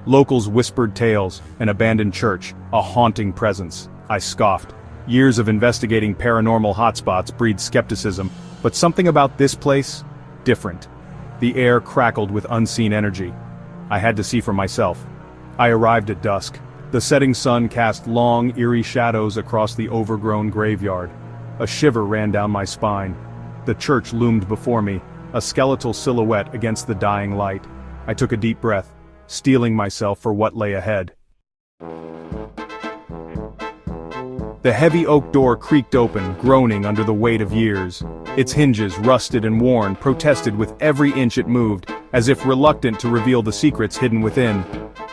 Locals whispered tales, an abandoned church, a haunting presence. I scoffed. Years of investigating paranormal hotspots breed skepticism, but something about this place? Different. The air crackled with unseen energy. I had to see for myself. I arrived at dusk. The setting sun cast long, eerie shadows across the overgrown graveyard. A shiver ran down my spine. The church loomed before me, a skeletal silhouette against the dying light. I took a deep breath, steeling myself for what lay ahead. The heavy oak door creaked open, groaning under the weight of years. Its hinges, rusted and worn, protested with every inch it moved, as if reluctant to reveal the secrets hidden within.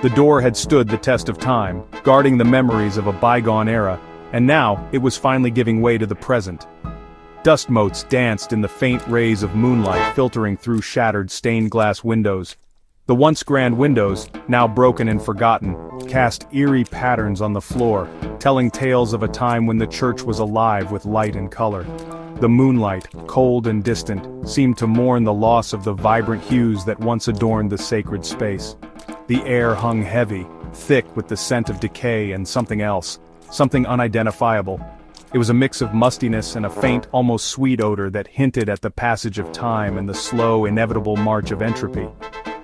The door had stood the test of time, guarding the memories of a bygone era, and now it was finally giving way to the present. Dust motes danced in the faint rays of moonlight filtering through shattered stained glass windows. The once grand windows, now broken and forgotten, cast eerie patterns on the floor, telling tales of a time when the church was alive with light and color. The moonlight, cold and distant, seemed to mourn the loss of the vibrant hues that once adorned the sacred space. The air hung heavy, thick with the scent of decay and something else, something unidentifiable. It was a mix of mustiness and a faint, almost sweet odor that hinted at the passage of time and the slow, inevitable march of entropy.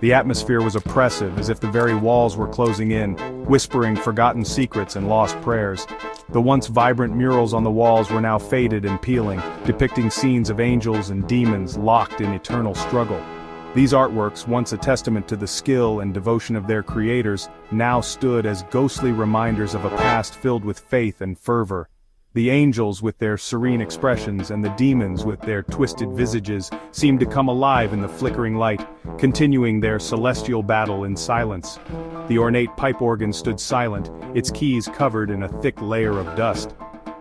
The atmosphere was oppressive, as if the very walls were closing in, whispering forgotten secrets and lost prayers. The once vibrant murals on the walls were now faded and peeling, depicting scenes of angels and demons locked in eternal struggle. These artworks, once a testament to the skill and devotion of their creators, now stood as ghostly reminders of a past filled with faith and fervor. The angels with their serene expressions and the demons with their twisted visages seemed to come alive in the flickering light, continuing their celestial battle in silence. The ornate pipe organ stood silent, its keys covered in a thick layer of dust.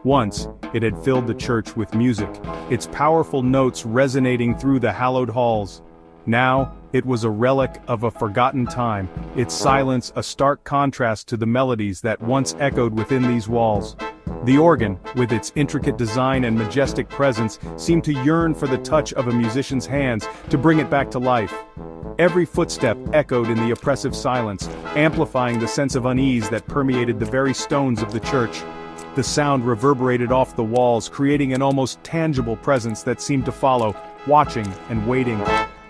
Once, it had filled the church with music, its powerful notes resonating through the hallowed halls. Now, it was a relic of a forgotten time, its silence a stark contrast to the melodies that once echoed within these walls. The organ, with its intricate design and majestic presence, seemed to yearn for the touch of a musician's hands to bring it back to life. Every footstep echoed in the oppressive silence, amplifying the sense of unease that permeated the very stones of the church. The sound reverberated off the walls, creating an almost tangible presence that seemed to follow, watching and waiting.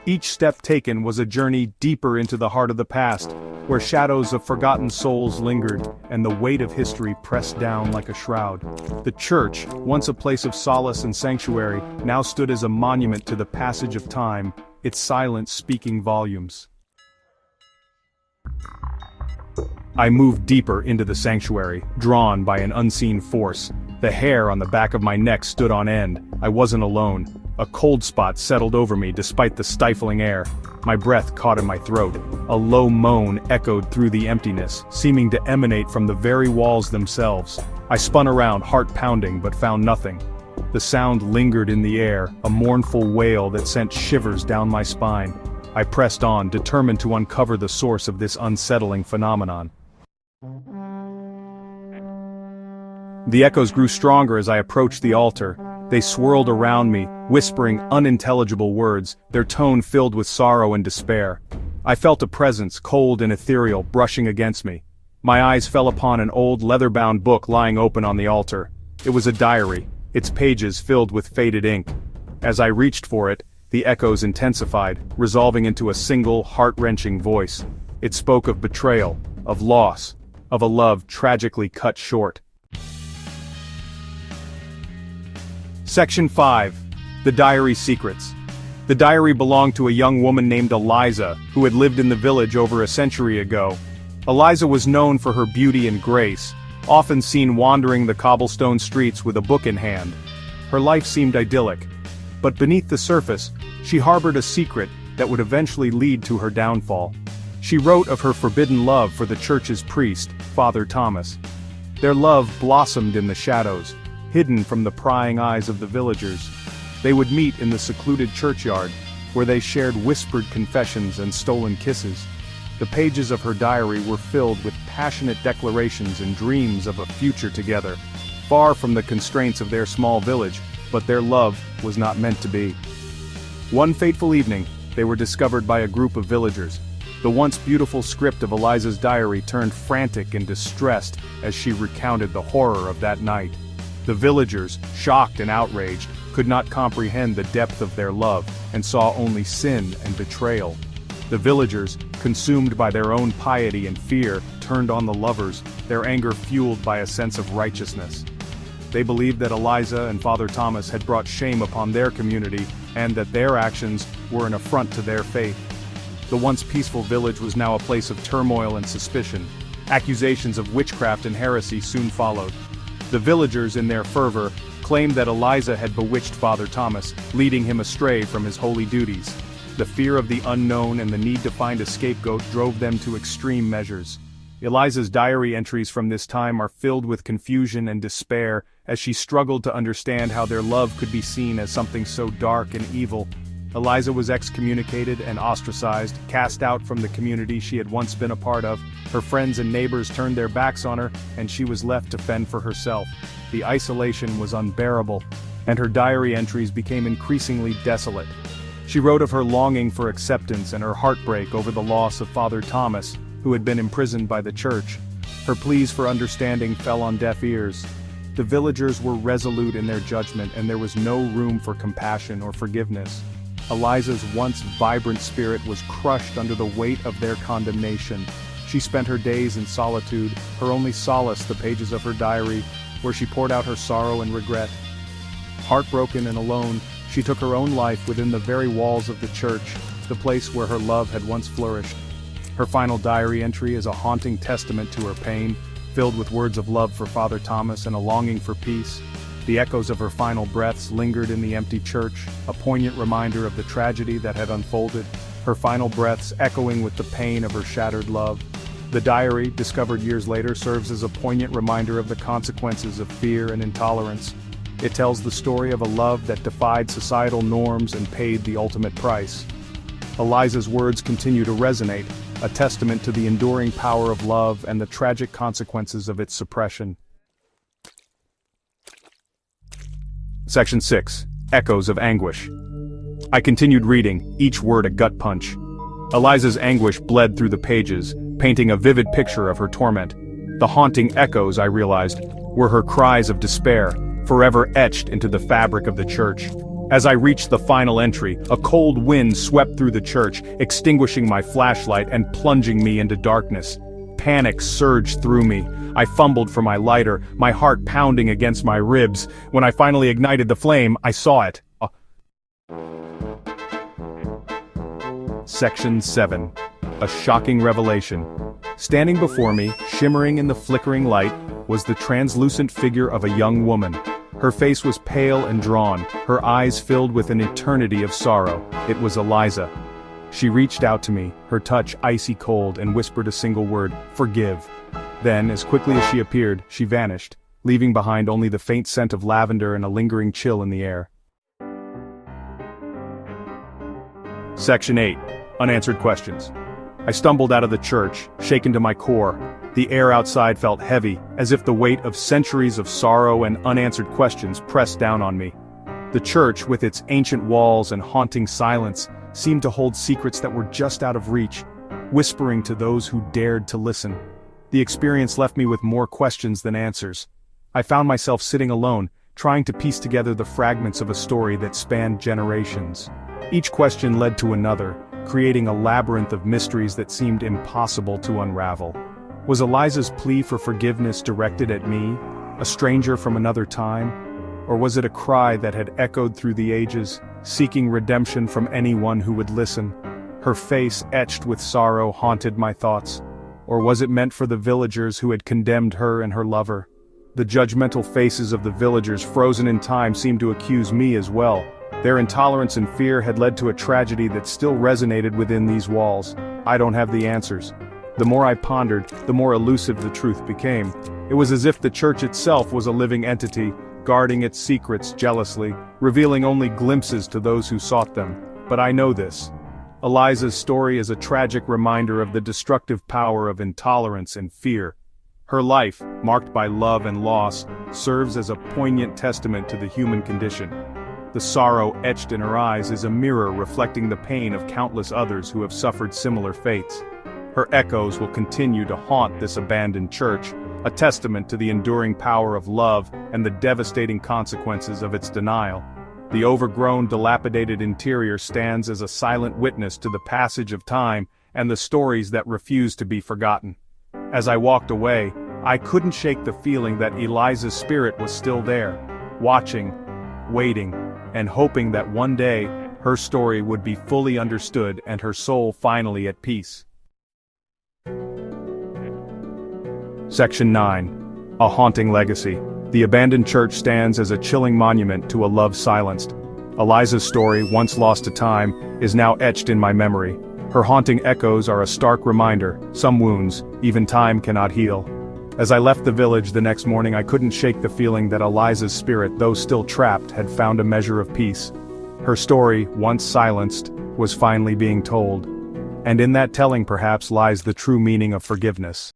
Each step taken was a journey deeper into the heart of the past, where shadows of forgotten souls lingered, and the weight of history pressed down like a shroud. The church, once a place of solace and sanctuary, now stood as a monument to the passage of time, its silence speaking volumes. I moved deeper into the sanctuary, drawn by an unseen force. The hair on the back of my neck stood on end. I wasn't alone. A cold spot settled over me despite the stifling air. My breath caught in my throat. A low moan echoed through the emptiness, seeming to emanate from the very walls themselves. I spun around, heart pounding, but found nothing. The sound lingered in the air, a mournful wail that sent shivers down my spine. I pressed on, determined to uncover the source of this unsettling phenomenon. The echoes grew stronger as I approached the altar. They swirled around me, whispering unintelligible words, their tone filled with sorrow and despair. I felt a presence, cold and ethereal, brushing against me. My eyes fell upon an old leather-bound book lying open on the altar. It was a diary, its pages filled with faded ink. As I reached for it, the echoes intensified, resolving into a single, heart-wrenching voice. It spoke of betrayal, of loss, of a love tragically cut short. Section 5. The Diary's Secrets. The diary belonged to a young woman named Eliza, who had lived in the village over a century ago. Eliza was known for her beauty and grace, often seen wandering the cobblestone streets with a book in hand. Her life seemed idyllic, but beneath the surface, she harbored a secret that would eventually lead to her downfall. She wrote of her forbidden love for the church's priest, Father Thomas. Their love blossomed in the shadows, hidden from the prying eyes of the villagers. They would meet in the secluded churchyard, where they shared whispered confessions and stolen kisses. The pages of her diary were filled with passionate declarations and dreams of a future together, far from the constraints of their small village, but their love was not meant to be. One fateful evening, they were discovered by a group of villagers. The once beautiful script of Eliza's diary turned frantic and distressed as she recounted the horror of that night. The villagers, shocked and outraged, could not comprehend the depth of their love, and saw only sin and betrayal. The villagers, consumed by their own piety and fear, turned on the lovers, their anger fueled by a sense of righteousness. They believed that Eliza and Father Thomas had brought shame upon their community, and that their actions were an affront to their faith. The once peaceful village was now a place of turmoil and suspicion. Accusations of witchcraft and heresy soon followed. The villagers, in their fervor, claimed that Eliza had bewitched Father Thomas, leading him astray from his holy duties. The fear of the unknown and the need to find a scapegoat drove them to extreme measures. Eliza's diary entries from this time are filled with confusion and despair, as she struggled to understand how their love could be seen as something so dark and evil. Eliza was excommunicated and ostracized, cast out from the community she had once been a part of. Her friends and neighbors turned their backs on her, and she was left to fend for herself. The isolation was unbearable, and her diary entries became increasingly desolate. She wrote of her longing for acceptance and her heartbreak over the loss of Father Thomas, who had been imprisoned by the church. Her pleas for understanding fell on deaf ears. The villagers were resolute in their judgment, and there was no room for compassion or forgiveness. Eliza's once vibrant spirit was crushed under the weight of their condemnation. She spent her days in solitude, her only solace the pages of her diary, where she poured out her sorrow and regret. Heartbroken and alone, she took her own life within the very walls of the church, the place where her love had once flourished. Her final diary entry is a haunting testament to her pain, filled with words of love for Father Thomas and a longing for peace. The echoes of her final breaths lingered in the empty church, a poignant reminder of the tragedy that had unfolded, her final breaths echoing with the pain of her shattered love. The diary, discovered years later, serves as a poignant reminder of the consequences of fear and intolerance. It tells the story of a love that defied societal norms and paid the ultimate price. Eliza's words continue to resonate, a testament to the enduring power of love and the tragic consequences of its suppression. Section 6. Echoes of Anguish. I continued reading, each word a gut punch. Eliza's anguish bled through the pages, painting a vivid picture of her torment. The haunting echoes, I realized, were her cries of despair, forever etched into the fabric of the church. As I reached the final entry, a cold wind swept through the church, extinguishing my flashlight and plunging me into darkness. Panic surged through me. I fumbled for my lighter, my heart pounding against my ribs. When I finally ignited the flame, I saw it. Section 7. A shocking revelation. Standing before me, shimmering in the flickering light, was the translucent figure of a young woman. Her face was pale and drawn, her eyes filled with an eternity of sorrow. It was Eliza. She reached out to me, her touch icy cold, and whispered a single word, "Forgive." Then, as quickly as she appeared, she vanished, leaving behind only the faint scent of lavender and a lingering chill in the air. Section 8. Unanswered questions. I stumbled out of the church, shaken to my core. The air outside felt heavy, as if the weight of centuries of sorrow and unanswered questions pressed down on me. The church, with its ancient walls and haunting silence, seemed to hold secrets that were just out of reach, whispering to those who dared to listen. The experience left me with more questions than answers. I found myself sitting alone, trying to piece together the fragments of a story that spanned generations. Each question led to another, creating a labyrinth of mysteries that seemed impossible to unravel. Was Eliza's plea for forgiveness directed at me, a stranger from another time? Or was it a cry that had echoed through the ages, seeking redemption from anyone who would listen? Her face, etched with sorrow, haunted my thoughts. Or was it meant for the villagers who had condemned her and her lover? The judgmental faces of the villagers frozen in time seemed to accuse me as well. Their intolerance and fear had led to a tragedy that still resonated within these walls. I don't have the answers. The more I pondered, the more elusive the truth became. It was as if the church itself was a living entity, guarding its secrets jealously, revealing only glimpses to those who sought them. But I know this. Eliza's story is a tragic reminder of the destructive power of intolerance and fear. Her life, marked by love and loss, serves as a poignant testament to the human condition. The sorrow etched in her eyes is a mirror reflecting the pain of countless others who have suffered similar fates. Her echoes will continue to haunt this abandoned church, a testament to the enduring power of love and the devastating consequences of its denial. The overgrown, dilapidated interior stands as a silent witness to the passage of time and the stories that refuse to be forgotten. As I walked away, I couldn't shake the feeling that Eliza's spirit was still there, watching, waiting, and hoping that one day, her story would be fully understood and her soul finally at peace. Section 9. A Haunting Legacy. The abandoned church stands as a chilling monument to a love silenced. Eliza's story, once lost to time, is now etched in my memory. Her haunting echoes are a stark reminder, some wounds, even time cannot heal. As I left the village the next morning, I couldn't shake the feeling that Eliza's spirit, though still trapped, had found a measure of peace. Her story, once silenced, was finally being told. And in that telling perhaps lies the true meaning of forgiveness.